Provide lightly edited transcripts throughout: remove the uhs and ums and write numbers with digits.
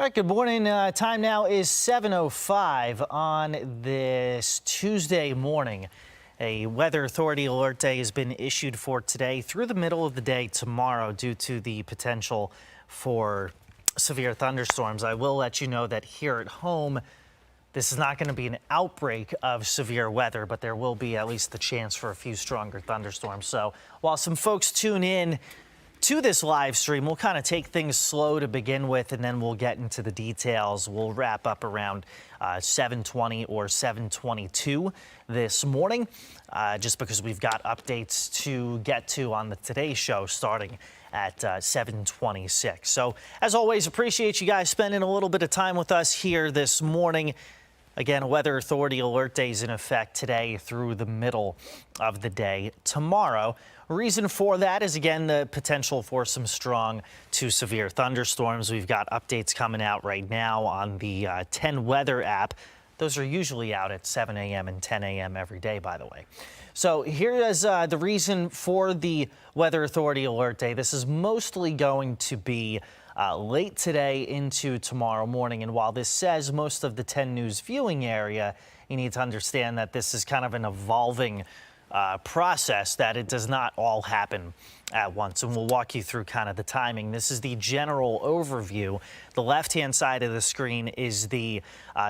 All right, good morning. Time now is 7:05 on this Tuesday morning. A weather authority alert day has been issued for today through the middle of the day tomorrow due to the potential for severe thunderstorms. I will let you know that here at home, this is not going to be an outbreak of severe weather, but there will be at least the chance for a few stronger thunderstorms. So while some folks tune in to this live stream, we'll kind of take things slow to begin with, and then we'll get into the details. We'll wrap up around 7:20 or 7:22 this morning, just because we've got updates to get to on the Today Show starting at 7:26. So as always, appreciate you guys spending a little bit of time with us here this morning. Again, a weather authority alert day is in effect today through the middle of the day tomorrow. Reason for that is, again, the potential for some strong to severe thunderstorms. We've got updates coming out right now on the 10 weather app. Those are usually out at 7 a.m. and 10 a.m. every day, by the way. So here is the reason for the weather authority alert day. This is mostly going to be late today into tomorrow morning. And while this says most of the 10 News viewing area, you need to understand that this is kind of an evolving process, that it does not all happen at once. And we'll walk you through kind of the timing. This is the general overview. The left-hand side of the screen is the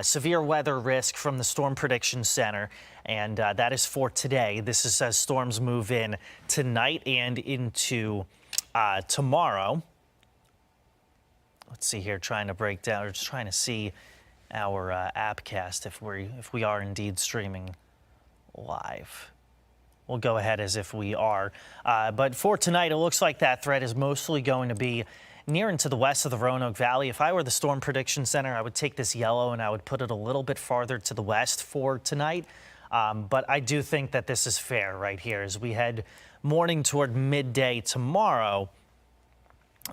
severe weather risk from the Storm Prediction Center. And that is for today. This is as storms move in tonight and into tomorrow. Let's see here, trying to break down, or just trying to see our Appcast if we are indeed streaming live. We'll go ahead as if we are. But for tonight, it looks like that threat is mostly going to be near and to the west of the Roanoke Valley. If I were the Storm Prediction Center, I would take this yellow and I would put it a little bit farther to the west for tonight. But I do think that this is fair right here. As we head morning toward midday tomorrow,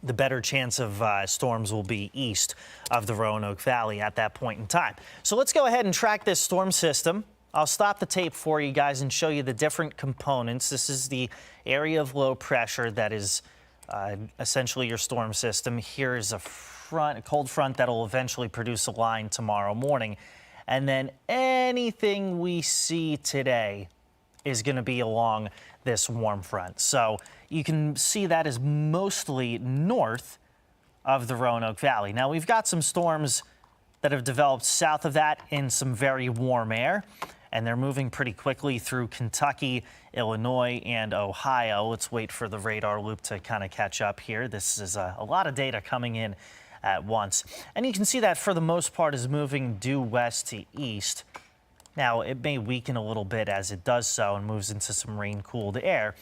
the better chance of storms will be east of the Roanoke Valley at that point in time. So let's go ahead and track this storm system. I'll stop the tape for you guys and show you the different components. This is the area of low pressure that is essentially your storm system. Here is a cold front that will eventually produce a line tomorrow morning. And then anything we see today is going to be along this warm front. So you can see that is mostly north of the Roanoke Valley. Now, we've got some storms that have developed south of that in some very warm air, and they're moving pretty quickly through Kentucky, Illinois, and Ohio. Let's wait for the radar loop to kind of catch up here. This is a lot of data coming in at once. And you can see that for the most part is moving due west to east. Now, it may weaken a little bit as it does so and moves into some rain-cooled air,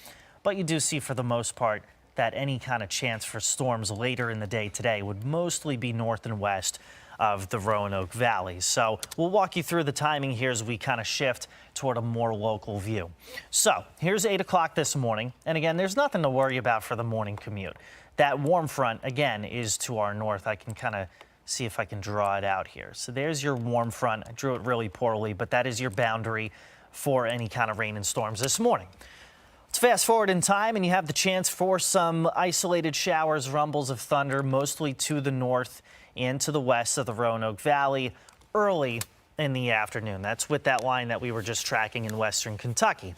but you do see for the most part that any kind of chance for storms later in the day today would mostly be north and west of the Roanoke Valley. So we'll walk you through the timing here as we kind of shift toward a more local view. So here's 8 o'clock this morning. And again, there's nothing to worry about for the morning commute. That warm front, again, is to our north. I can kind of see if I can draw it out here. So there's your warm front. I drew it really poorly, but that is your boundary for any kind of rain and storms this morning. Let's fast forward in time, and you have the chance for some isolated showers, rumbles of thunder, mostly to the north and to the west of the Roanoke Valley early in the afternoon. That's with that line that we were just tracking in western Kentucky.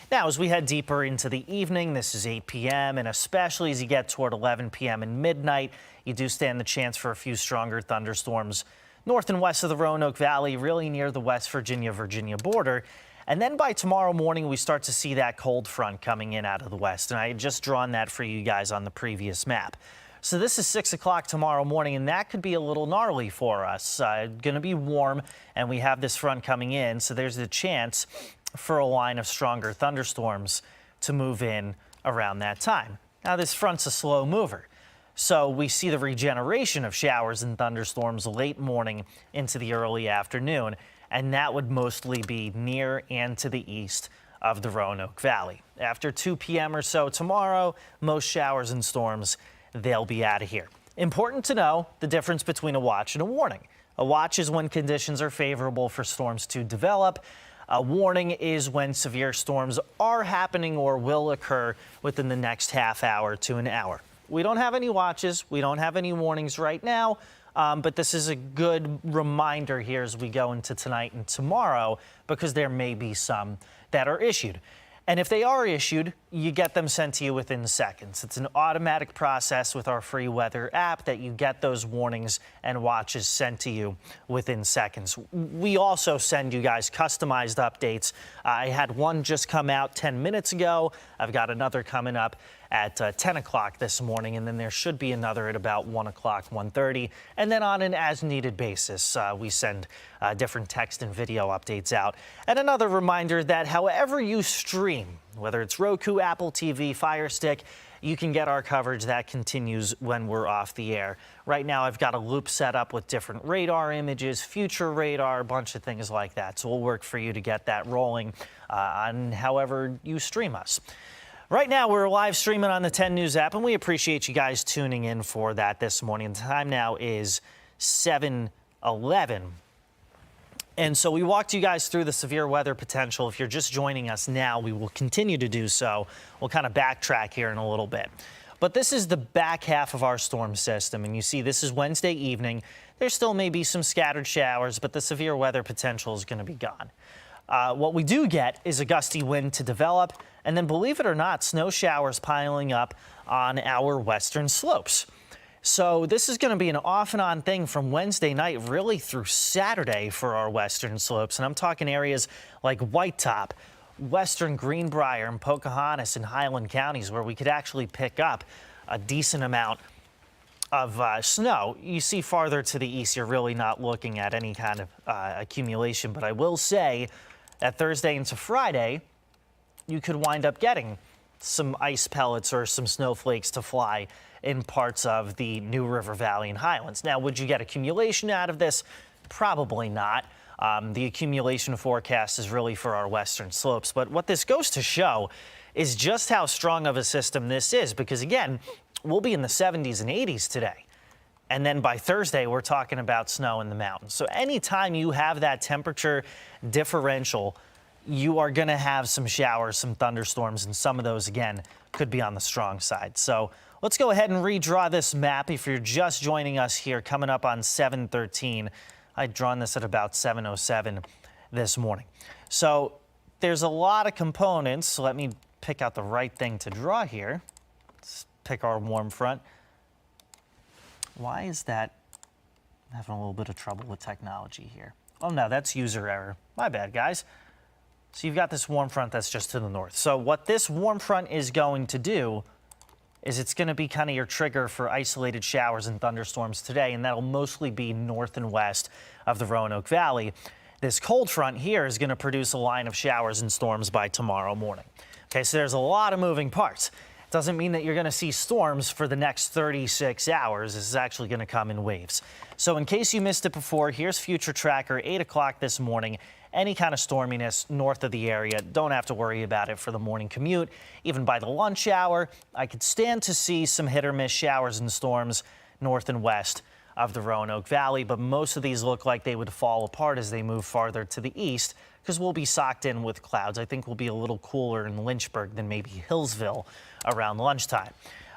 Now, as we head deeper into the evening, this is 8 p.m., and especially as you get toward 11 p.m. and midnight, you do stand the chance for a few stronger thunderstorms north and west of the Roanoke Valley, really near the West Virginia border. And then by tomorrow morning, we start to see that cold front coming in out of the west. And I had just drawn that for you guys on the previous map. So this is 6 o'clock tomorrow morning, and that could be a little gnarly for us. Going to be warm, and we have this front coming in, so there's the chance for a line of stronger thunderstorms to move in around that time. Now, this front's a slow mover, so we see the regeneration of showers and thunderstorms late morning into the early afternoon, and that would mostly be near and to the east of the Roanoke Valley. After 2 p.m. or so tomorrow, most showers and storms, they'll be out of here. Important to know the difference between a watch and a warning. A watch is when conditions are favorable for storms to develop. A warning is when severe storms are happening or will occur within the next half hour to an hour. We don't have any watches. We don't have any warnings right now. But this is a good reminder here as we go into tonight and tomorrow, because there may be some that are issued. And if they are issued, you get them sent to you within seconds. It's an automatic process with our free weather app that you get those warnings and watches sent to you within seconds. We also send you guys customized updates. I had one just come out 10 minutes ago. I've got another coming up at 10 o'clock this morning, and then there should be another at about 1 o'clock, 1:30. And then on an as-needed basis, we send different text and video updates out. And another reminder that however you stream, whether it's Roku, Apple TV, Fire Stick, you can get our coverage that continues when we're off the air. Right now, I've got a loop set up with different radar images, future radar, a bunch of things like that. So we'll work for you to get that rolling on however you stream us. Right now, we're live streaming on the 10 News app, and we appreciate you guys tuning in for that this morning. The time now is 7:11. And so we walked you guys through the severe weather potential. If you're just joining us now, we will continue to do so. We'll kind of backtrack here in a little bit. But this is the back half of our storm system, and you see this is Wednesday evening. There still may be some scattered showers, but the severe weather potential is going to be gone. What we do get is a gusty wind to develop, and then, believe it or not, snow showers piling up on our western slopes. So this is going to be an off and on thing from Wednesday night really through Saturday for our western slopes. And I'm talking areas like White Top, western Greenbrier, and Pocahontas and Highland counties where we could actually pick up a decent amount of snow. You see farther to the east, you're really not looking at any kind of accumulation. But I will say that Thursday into Friday, you could wind up getting some ice pellets or some snowflakes to fly in parts of the New River Valley and Highlands. Now, would you get accumulation out of this? Probably not. The accumulation forecast is really for our western slopes. But what this goes to show is just how strong of a system this is, because again, we'll be in the 70s and 80s today. And then by Thursday, we're talking about snow in the mountains. So anytime you have that temperature differential, you are going to have some showers, some thunderstorms, and some of those, again, could be on the strong side. So let's go ahead and redraw this map. If you're just joining us here, coming up on 7:13, I'd drawn this at about 7:07 this morning. So there's a lot of components. So let me pick out the right thing to draw here. Let's pick our warm front. Why is that? I'm having a little bit of trouble with technology here. Oh, no, that's user error. My bad, guys. So you've got this warm front that's just to the north. So what this warm front is going to do is it's going to be kind of your trigger for isolated showers and thunderstorms today, and that'll mostly be north and west of the Roanoke Valley. This cold front here is going to produce a line of showers and storms by tomorrow morning. Okay, so there's a lot of moving parts. It doesn't mean that you're going to see storms for the next 36 hours. This is actually going to come in waves. So in case you missed it before, here's Future Tracker, 8 o'clock this morning. Any kind of storminess north of the area, don't have to worry about it for the morning commute. Even by the lunch hour, I could stand to see some hit or miss showers and storms north and west of the Roanoke Valley, but most of these look like they would fall apart as they move farther to the east because we'll be socked in with clouds. I think we'll be a little cooler in Lynchburg than maybe Hillsville around lunchtime.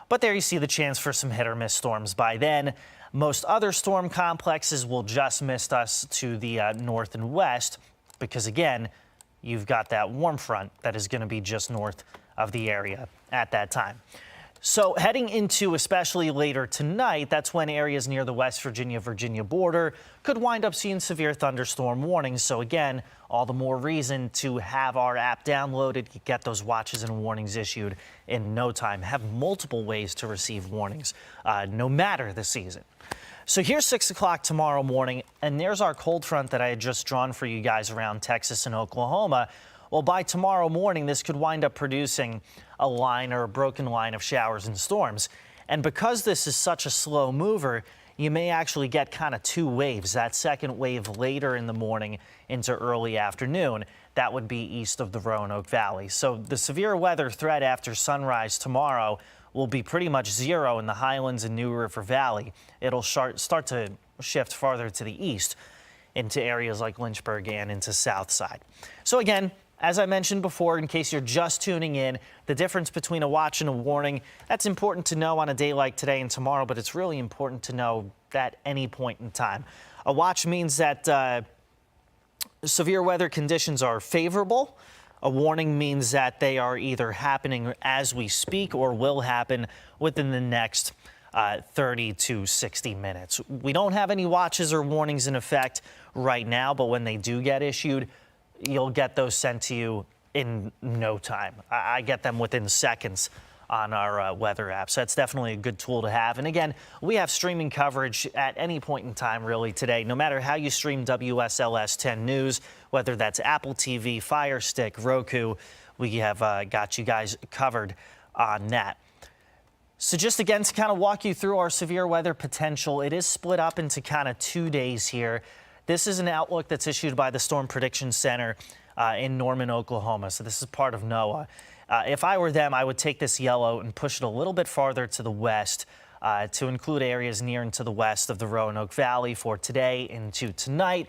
But there you see the chance for some hit or miss storms by then. Most other storm complexes will just miss us to the north and west, because again, you've got that warm front that is going to be just north of the area at that time. So heading into especially later tonight, that's when areas near the West Virginia border could wind up seeing severe thunderstorm warnings. So again, all the more reason to have our app downloaded, get those watches and warnings issued in no time. Have multiple ways to receive warnings, no matter the season. So here's 6 o'clock tomorrow morning, and there's our cold front that I had just drawn for you guys around Texas and Oklahoma. Well, by tomorrow morning, this could wind up producing a line or a broken line of showers and storms. And because this is such a slow mover, you may actually get kind of two waves. That second wave later in the morning into early afternoon, that would be east of the Roanoke Valley. So the severe weather threat after sunrise tomorrow will be pretty much zero in the Highlands and New River Valley. It'll start to shift farther to the east into areas like Lynchburg and into Southside. So again, as I mentioned before, in case you're just tuning in, the difference between a watch and a warning, that's important to know on a day like today and tomorrow, but it's really important to know at any point in time. A watch means that severe weather conditions are favorable. A warning means that they are either happening as we speak or will happen within the next 30 to 60 minutes. We don't have any watches or warnings in effect right now, but when they do get issued, you'll get those sent to you in no time. I get them within seconds on our weather app. So that's definitely a good tool to have. And again, we have streaming coverage at any point in time really today, no matter how you stream WSLS 10 News, whether that's Apple TV, Fire Stick, Roku, we have got you guys covered on that. So just again to kind of walk you through our severe weather potential, it is split up into kind of 2 days here. This is an outlook that's issued by the Storm Prediction Center in Norman, Oklahoma. So this is part of NOAA. If I were them, I would take this yellow and push it a little bit farther to the west to include areas near and to the west of the Roanoke Valley for today into tonight.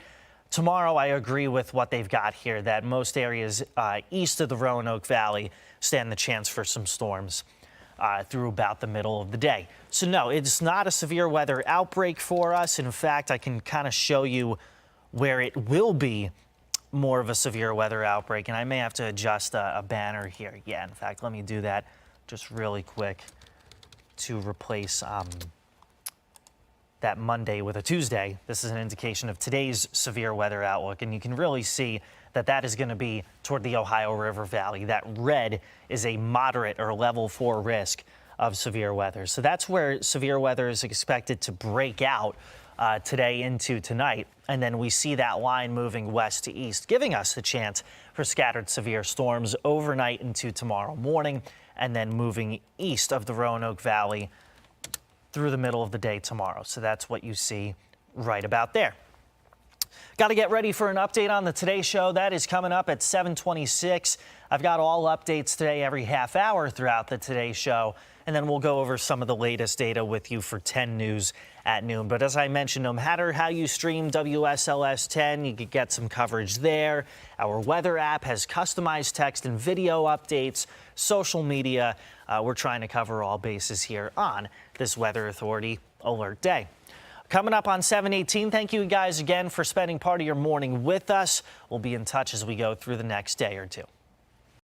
Tomorrow, I agree with what they've got here, that most areas east of the Roanoke Valley stand the chance for some storms through about the middle of the day. So no, it's not a severe weather outbreak for us. In fact, I can kind of show you where it will be more of a severe weather outbreak, and I may have to adjust a banner here. Yeah, in fact, let me do that just really quick to replace that Monday with a Tuesday. This is an indication of today's severe weather outlook, and you can really see that that is going to be toward the Ohio River Valley. That red is a moderate or level 4 risk of severe weather. So that's where severe weather is expected to break out today into tonight. And then we see that line moving west to east, giving us the chance for scattered severe storms overnight into tomorrow morning, and then moving east of the Roanoke Valley through the middle of the day tomorrow. So that's what you see right about there. Got to get ready for an update on the Today Show. That is coming up at 7:26. I've got all updates today every half hour throughout the Today Show. And then we'll go over some of the latest data with you for 10 News at noon. But as I mentioned, no matter how you stream WSLS 10, you could get some coverage there. Our weather app has customized text and video updates, social media. We're trying to cover all bases here on this Weather Authority Alert Day. Coming up on 7:18, thank you guys again for spending part of your morning with us. We'll be in touch as we go through the next day or two.